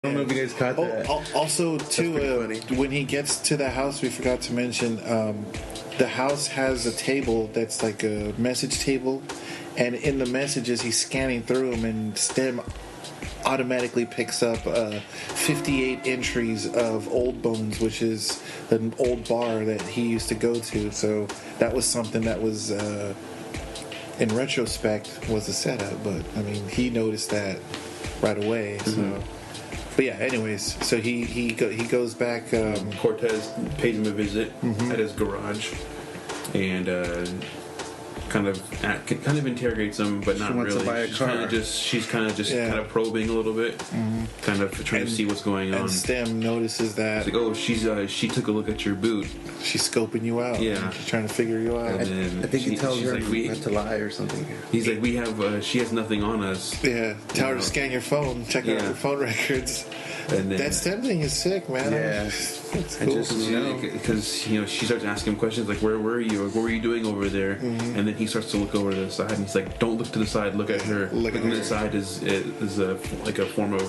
I don't know if you guys caught that. Also, too, when he gets to the house, we forgot to mention the house has a table that's like a message table, and in the messages he's scanning through them, and Stem automatically picks up 58 entries of Old Bones, which is an old bar that he used to go to. So that was something that was, in retrospect, was a setup. But I mean, he noticed that right away. So. But yeah, anyways, so he goes back. Cortez pays him a visit at his garage, and kind of interrogates him, but not really. She's kind of just probing a little bit, kind of trying to see what's going on. And Stem notices that. It's like, she took a look at your boot. She's scoping you out. Yeah, she's trying to figure you out. And I think he tells her not to lie or something. He's like, we have. She has nothing on us. Yeah, tell her to scan your phone, check out your phone records. And then, that Stem thing is sick, man. Yeah, it's cool. Because she starts asking him questions like, "Where were you? Or what were you doing over there?" And then he starts to look over to the side, and he's like, "Don't look to the side. Look at her. Looking to the side is like a form of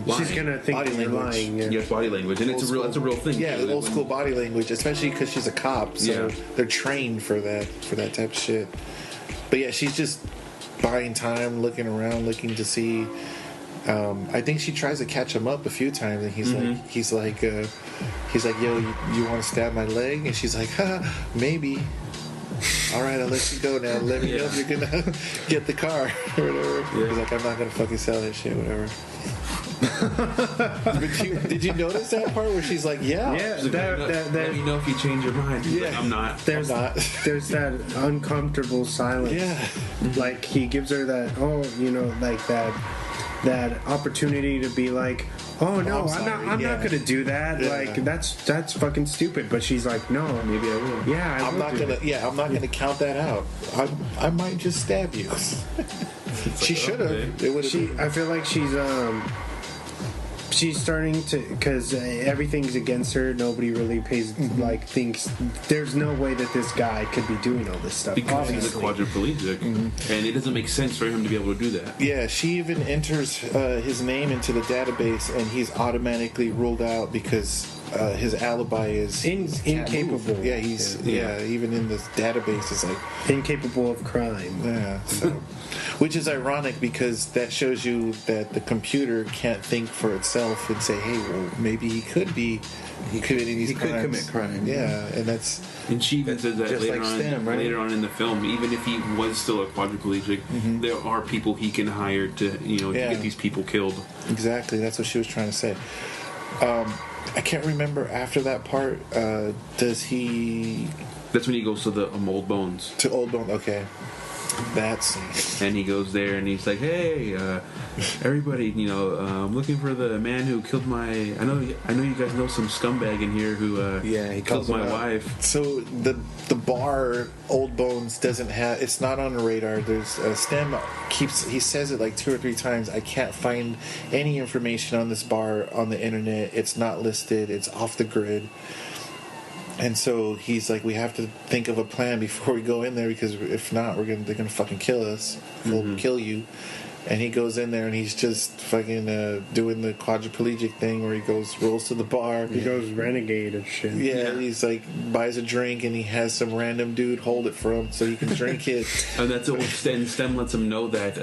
lying. She's gonna think body you're lying." Yeah, body language, and that's a real thing. Yeah, old school body language, especially because she's a cop, so they're trained for that type of shit. But yeah, she's just buying time, looking around, looking to see. I think she tries to catch him up a few times, and he's like, yo, you want to stab my leg? And she's like, maybe. All right, I'll let you go now. Let me know if you're gonna get the car or whatever. Yeah. He's like, I'm not gonna fucking sell that shit, whatever. But did you notice that part where she's like, yeah, let me know if you change your mind. Yeah, like, I'm not. There's that uncomfortable silence. Yeah, like he gives her that, like that opportunity to be like, oh no, I'm not gonna do that. Yeah. Like that's fucking stupid. But she's like, no, maybe I will. Yeah, I'm not gonna count that out. I might just stab you. She should have. I feel like she's starting to, because everything's against her. Nobody really thinks there's no way that this guy could be doing all this stuff because he's a quadriplegic, and it doesn't make sense for him to be able to do that. Yeah, she even enters his name into the database, and he's automatically ruled out because his alibi is incapable. Yeah, even in this database, it's like incapable of crime. Yeah, so. Which is ironic because that shows you that the computer can't think for itself and say, hey, well, maybe he could be committing these crimes. He could commit crime. Yeah, and she even says that later on in the film, even if he was still a quadriplegic, there are people he can hire to get these people killed. Exactly, that's what she was trying to say. I can't remember after that part. Does he? That's when he goes to the Old Bones. To Old Bones, okay. That's. And he goes there and he's like, "Hey, everybody, I'm looking for the man who killed my. I know you guys know some scumbag in here who he killed my wife." So the bar Old Bones doesn't have. It's not on the radar. There's Stem he says it like 2 or 3 times. I can't find any information on this bar on the internet. It's not listed. It's off the grid. And so he's like, we have to think of a plan before we go in there, because if not, they're gonna fucking kill us. We'll kill you. And he goes in there and he's just fucking doing the quadriplegic thing where he rolls to the bar. He goes renegade and shit. Yeah, he's like, buys a drink and he has some random dude hold it for him so he can drink it. And that's what Stem lets him know that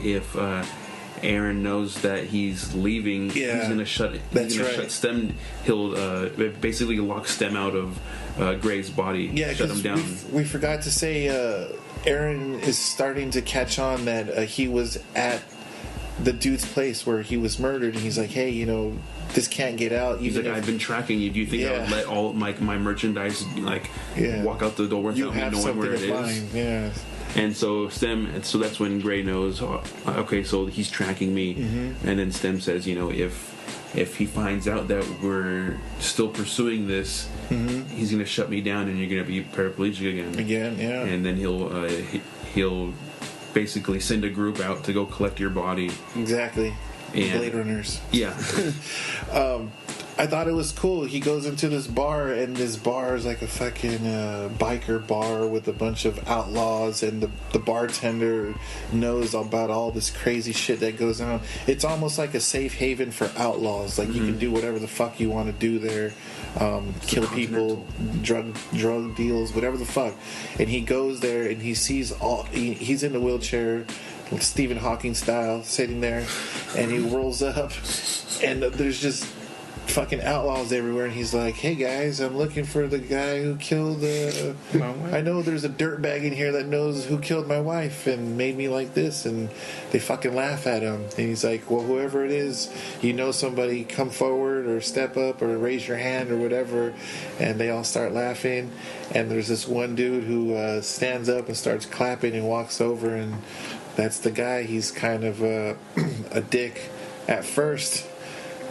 if Aaron knows that he's leaving, he's gonna shut Stem. He'll basically lock Stem out of Gray's body. Yeah, shut him down. We forgot to say Aaron is starting to catch on that he was at the dude's place where he was murdered, and he's like, hey, this can't get out. He's like, I've been tracking you. Do you think I would let all my merchandise walk out the door without me knowing where it is? Yeah. And so that's when Gray knows, okay, so he's tracking me. And then Stem says, if he finds out that we're still pursuing this, he's going to shut me down and you're going to be paraplegic again. Yeah. And then he'll basically send a group out to go collect your body. Exactly. And Blade Runners. Yeah. I thought it was cool. He goes into this bar, and this bar is like a fucking biker bar with a bunch of outlaws, and the bartender knows about all this crazy shit that goes on. It's almost like a safe haven for outlaws. Like, you can do whatever the fuck you want to do there. Kill people, drug deals, whatever the fuck. And he goes there, and he sees he's in the wheelchair, Stephen Hawking style, sitting there, and he rolls up, and there's just fucking outlaws everywhere, and he's like, "Hey guys, I'm looking for the guy who killed my wife. I know there's a dirtbag in here that knows who killed my wife and made me like this," and they fucking laugh at him. And he's like, "Well, whoever it is, you know somebody, come forward or step up or raise your hand or whatever," and they all start laughing. And there's this one dude who stands up and starts clapping and walks over, and that's the guy. He's kind of a dick at first.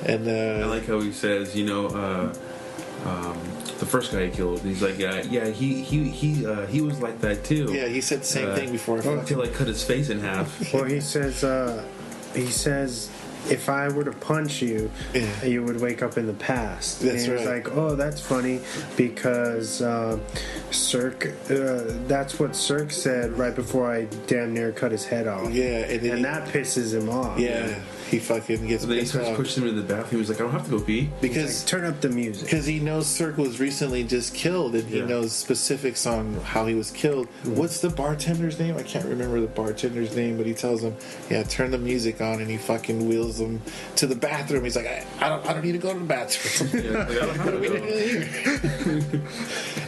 And I like how he says, the first guy he killed, he's like, he was like that too. Yeah, he said the same thing before. Until I cut his face in half. Well, he says, if I were to punch you, you would wake up in the past. That's and right. He's like, oh, that's funny because Cirque, that's what Cirque said right before I damn near cut his head off. Yeah, and that pisses him off. Yeah. He fucking gets then he starts pushing him in the bathroom. He's like, I don't have to go pee. Because like, turn up the music. Because he knows Cirque was recently just killed, and he knows specifics on how he was killed. What's the bartender's name? I can't remember the bartender's name, but he tells him, turn the music on, and he fucking wheels him to the bathroom. He's like, I don't need to go to the bathroom.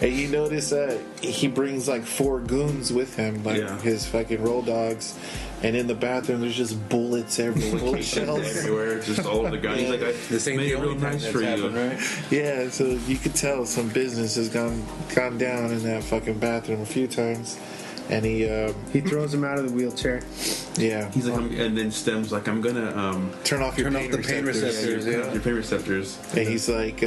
And you notice he brings like 4 goons with him, like his fucking roll dogs. And in the bathroom, there's just bullets everywhere. Shells everywhere, just all over the ground. He's like, this ain't made the it real only time nice that's for you. happened, right? Yeah, so you could tell some business has gone down in that fucking bathroom a few times. And he throws him out of the wheelchair. Yeah. He's like, and then Stem's like, I'm gonna turn off the pain receptors. Your pain receptors. And he's like,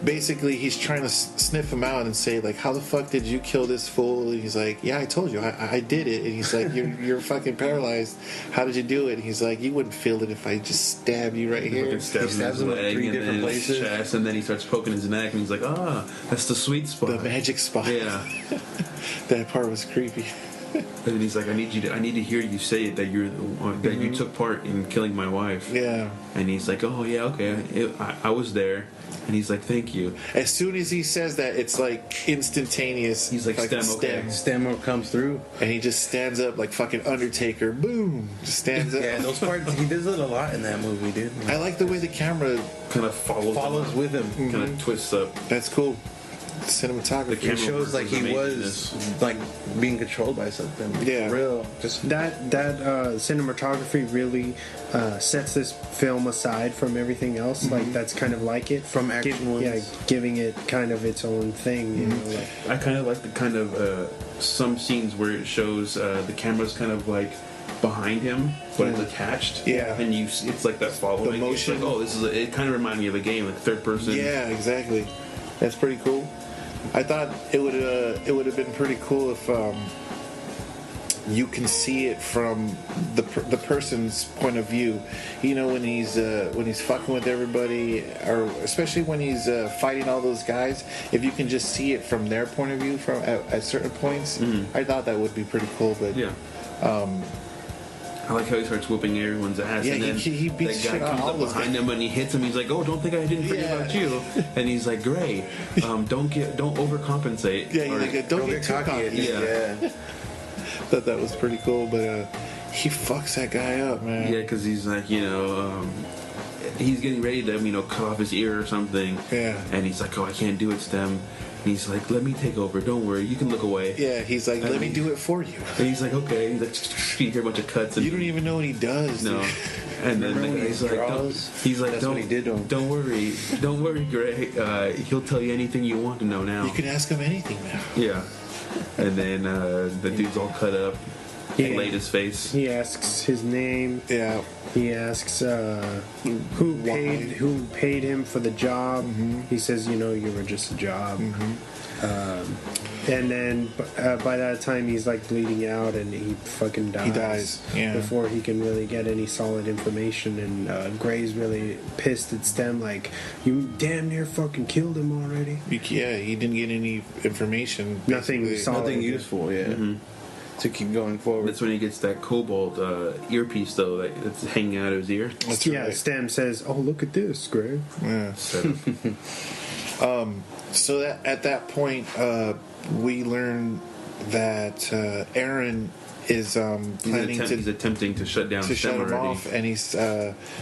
basically, he's trying to sniff him out and say, like, how the fuck did you kill this fool? And he's like, yeah, I told you, I did it. And he's like, you're fucking paralyzed. How did you do it? And he's like, you wouldn't feel it if I just stabbed you right here. He stabs him in his leg and then his chest, and then he starts poking his neck, and he's like, that's the sweet spot, the magic spot. Yeah. That part was creepy. And then he's like, I need to hear you say it, that you're the one, that you took part in killing my wife. Yeah. And he's like, oh yeah, okay, I was there. And he's like, thank you. As soon as he says that, it's like instantaneous. He's like, Stem, okay. Stem comes through, and he just stands up like fucking Undertaker. Boom, just stands up. Yeah, those parts he does it a lot in that movie, dude. I like the way the camera kind of follows with him, kind of twists up. That's cool. Cinematography. It shows like he was like being controlled by something. Yeah, real. Just that cinematography really sets this film aside from everything else. Like that's kind of like it from action ones. Yeah, giving it kind of its own thing. You know, like. I kind of like the kind of some scenes where it shows the camera's kind of like behind him, but it's attached. Yeah, and it's like that following. The motion. It's like, this is. It kind of reminded me of a game, like third person. Yeah, exactly. That's pretty cool. I thought it would have been pretty cool if you can see it from the person's point of view. You know, when he's fucking with everybody, or especially when he's fighting all those guys. If you can just see it from their point of view at certain points, I thought that would be pretty cool. But yeah. I like how he starts whooping everyone's ass, yeah, and then he beats that guy shit out comes all up those behind him and he hits him. He's like, "Oh, don't think I didn't forget about you." And he's like, "Great, don't overcompensate." Yeah, he's like, "Don't get too cocky." Yeah. Thought that was pretty cool, but he fucks that guy up, man. Yeah, because he's like, he's getting ready to cut off his ear or something. Yeah. And he's like, "Oh, I can't do it, Stem." And he's like, "Let me take over. Don't worry. You can look away." Yeah, he's like, "Let me do it for you." And he's like, "Okay." He's like, you hear a bunch of cuts. And you don't even know what he does. No. Dude. And then he's like, "Don't." What he did to him. Don't worry, Gray. He'll tell you anything you want to know now. You can ask him anything now. Yeah. And then the dude's all cut up. He- laid his face. He asks his name. Yeah. He asks who paid him for the job. He says, you were just a job. And then by that time he's like bleeding out and he fucking dies. He dies, yeah. Before he can really get any solid information. And Gray's really pissed at Stem, like, you damn near fucking killed him already. Yeah, he didn't get any information. Nothing basically. solid. Nothing useful, yeah. To keep going forward. That's when he gets that cobalt earpiece, though, that's hanging out of his ear. That's Yeah, right. Stem says, oh, look at this, Gray. Yeah. So that at that point, we learn that Aaron is planning He's attempting to shut down to Stem shut him already. off, and he's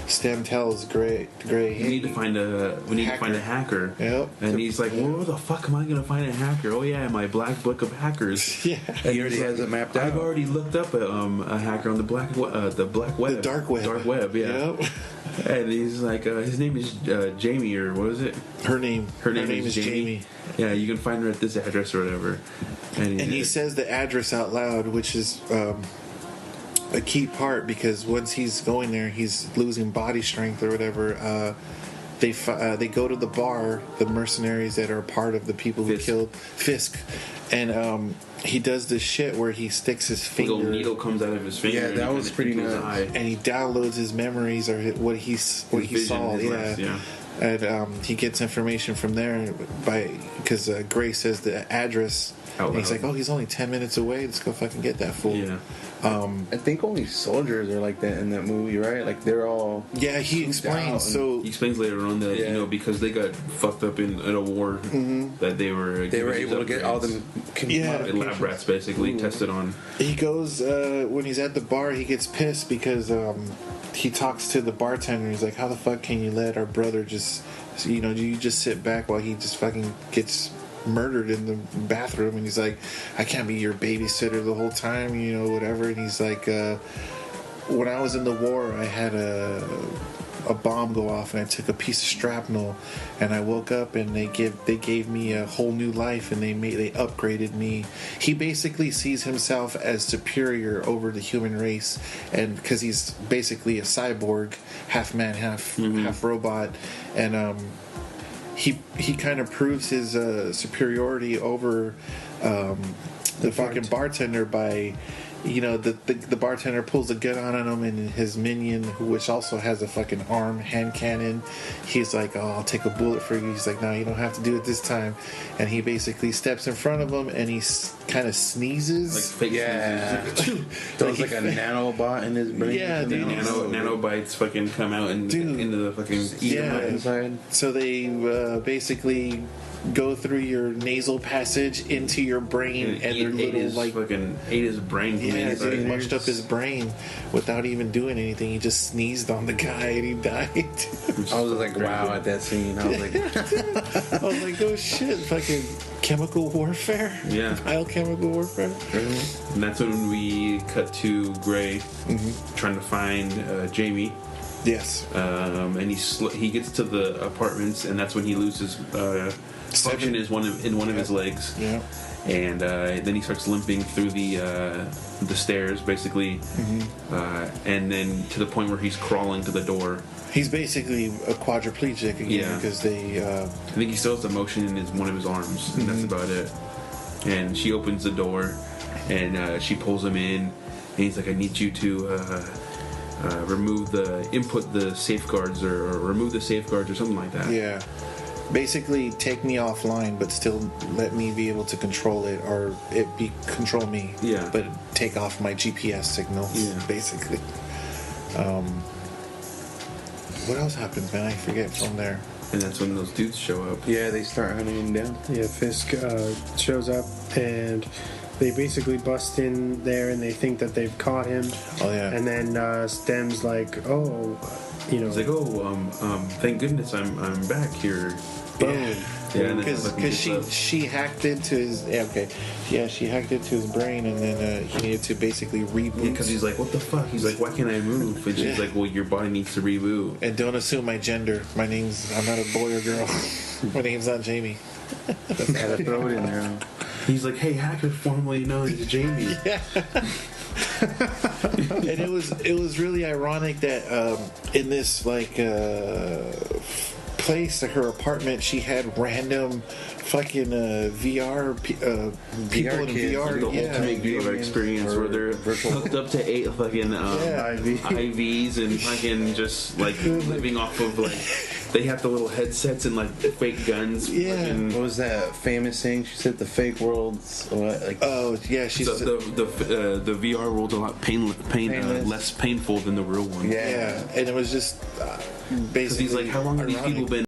Stem tells Gray, We need to find a hacker. Yep. And he's like, well, where the fuck am I going to find a hacker? Oh yeah, my black book of hackers. Yeah. And He already he's has it mapped out. I've already looked up a hacker on the black web. The dark web. Dark web, yeah. Yep. And he's like, his name is Jamie, or what is it? Her name is Jamie. Yeah, you can find her at this address or whatever. And he says the address out loud, which is a key part, because once he's going there, he's losing body strength or whatever. They go to the bar, the mercenaries that are part of the people who Fisk. killed Fisk, and he does this shit where he sticks his a finger, little needle comes out of his finger. Yeah, and that he was kinda pretty into his nuts. eye. and he downloads his memories or what he vision, saw. his life, yeah. And he gets information from there because Gray says the address. Out And he's loud. like, oh, he's only 10 minutes away. Let's go fucking get that fool. Yeah. I think only soldiers are like that in that movie, right? Like they're all. Yeah, he explains. out. So He explains later on that Yeah. because they got fucked up in a war, that they were able to get all them. Yeah. lab rats basically tested on. he goes when he's at the bar, he gets pissed because he talks to the bartender. He's like, how the fuck can you let our brother just, do you just sit back while he just fucking gets murdered in the bathroom? And he's like, I can't be your babysitter the whole time, whatever. And he's like, when I was in the war, I had a bomb go off, and I took a piece of shrapnel, and I woke up, and they gave me a whole new life, and they upgraded me. He basically sees himself as superior over the human race, and because he's basically a cyborg, half man, half robot, and he kind of proves his superiority over the fucking bartender by, the bartender pulls a gun on him, and his minion, which also has a fucking hand cannon, he's like, oh, I'll take a bullet for you. He's like, no, you don't have to do it this time. And he basically steps in front of him, and he kind of sneezes. Like fake Yeah. There was like a nanobot in his brain. Yeah, dude. nanobites fucking come out and Dude. into the fucking Yeah. Inside. So they basically go through your nasal passage into your brain, and they're little ate his brain from the yeah, inside. dude, he mushed up his brain without even doing anything. He just sneezed on the guy and he died. I was like, wow, at that scene. I was like, I was like, oh shit, fucking chemical warfare? Yeah. Biochemical warfare? And that's when we cut to Gray trying to find Jamie. Yes. And he gets to the apartments, and that's when he loses function in one of his legs. Yeah. And then he starts limping through the stairs, basically, and then to the point where he's crawling to the door. He's basically a quadriplegic again Yeah. because they. I think he still has the motion in one of his arms, and that's about it. And she opens the door, and she pulls him in, and he's like, "I need you to remove the safeguards, or remove the safeguards, or something like that." Yeah. Basically, take me offline, but still let me be able to control it, or control me. Yeah. But take off my GPS signals. Yeah. Basically. What else happens, man? I forget from there. And that's when those dudes show up. yeah, they start hunting him down. Yeah, Fisk shows up and they basically bust in there and they think that they've caught him. Oh yeah. And then Stem's like, oh, He's like, thank goodness I'm back here. Boom. Yeah, and then Because fucking gets up. she hacked into his she hacked into his brain, and then he needed to basically reboot. Because he's like, what the fuck? He's like, why can't I move? And she's like, well, your body needs to reboot. And don't assume my gender. I'm not a boy or girl. My name's not Jamie. Gotta throw it in there. He's like, hey, hacker formerly known as Jamie. And it was really ironic that in this like place, her apartment, she had random fucking VR people in kids, VR, The ultimate VR experience where they're hooked up to 8 fucking IVs and fucking just like living off of like they have the little headsets and like fake guns. Yeah. Fucking, What was that famous thing? She said the fake world's what? Like, oh yeah, she's the VR world's a lot Painless. less painful than the real one. yeah, and it was just Because basically he's like, how long have these people been